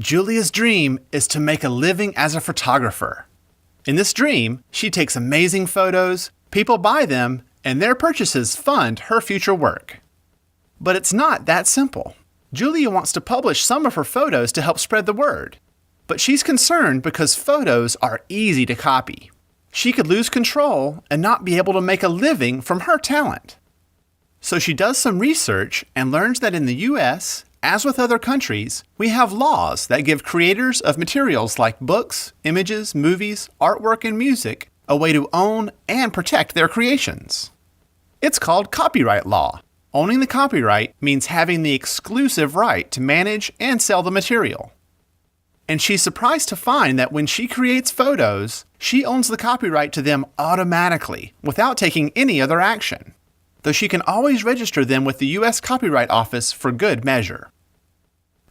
Julia's dream is to make a living as a photographer. In this dream, she takes amazing photos, people buy them, and their purchases fund her future work. But it's not that simple. Julia wants to publish some of her photos to help spread the word. But she's concerned because photos are easy to copy. She could lose control and not be able to make a living from her talent. So she does some research and learns that in the US, as with other countries, we have laws that give creators of materials like books, images, movies, artwork, and music a way to own and protect their creations. It's called copyright law. Owning the copyright means having the exclusive right to manage and sell the material. And she's surprised to find that when she creates photos, she owns the copyright to them automatically, without taking any other action, though she can always register them with the U.S. Copyright Office for good measure.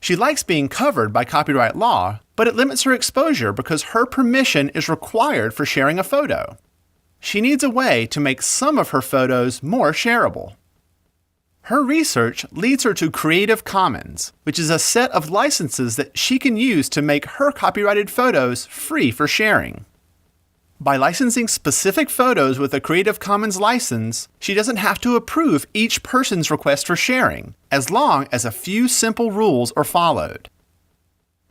She likes being covered by copyright law, but it limits her exposure because her permission is required for sharing a photo. She needs a way to make some of her photos more shareable. Her research leads her to Creative Commons, which is a set of licenses that she can use to make her copyrighted photos free for sharing. By licensing specific photos with a Creative Commons license, she doesn't have to approve each person's request for sharing, as long as a few simple rules are followed.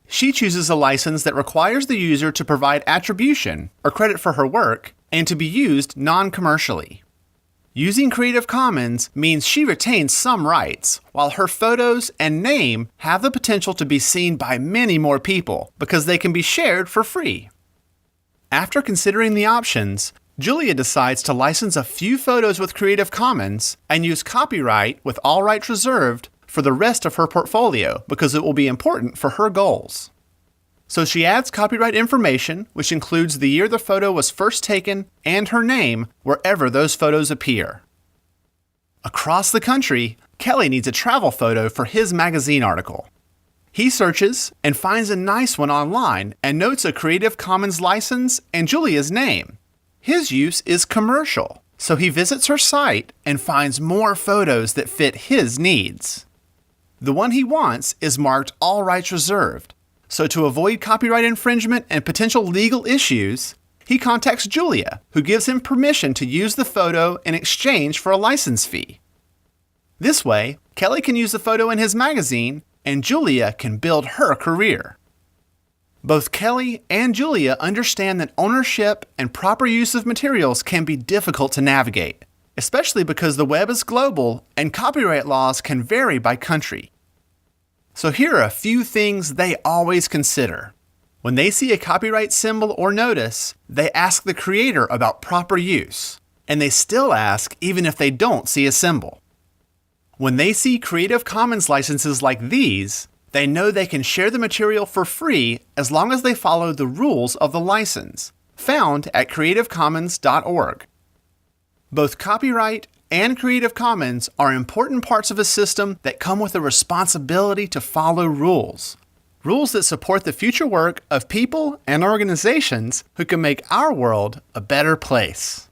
She chooses a license that requires the user to provide attribution, or credit for her work, and to be used non-commercially. Using Creative Commons means she retains some rights, while her photos and name have the potential to be seen by many more people because they can be shared for free. After considering the options, Julia decides to license a few photos with Creative Commons and use copyright with all rights reserved for the rest of her portfolio because it will be important for her goals. So she adds copyright information, which includes the year the photo was first taken and her name wherever those photos appear. Across the country, Kelly needs a travel photo for his magazine article. He searches and finds a nice one online and notes a Creative Commons license and Julia's name. His use is commercial, so he visits her site and finds more photos that fit his needs. The one he wants is marked All Rights Reserved, so to avoid copyright infringement and potential legal issues, he contacts Julia, who gives him permission to use the photo in exchange for a license fee. This way, Kelly can use the photo in his magazine, and Julia can build her career. Both Kelly and Julia understand that ownership and proper use of materials can be difficult to navigate, especially because the web is global and copyright laws can vary by country. So here are a few things they always consider. When they see a copyright symbol or notice, they ask the creator about proper use, and they still ask even if they don't see a symbol. When they see Creative Commons licenses like these, they know they can share the material for free as long as they follow the rules of the license, found at creativecommons.org. Both copyright and Creative Commons are important parts of a system that come with a responsibility to follow rules. Rules that support the future work of people and organizations who can make our world a better place.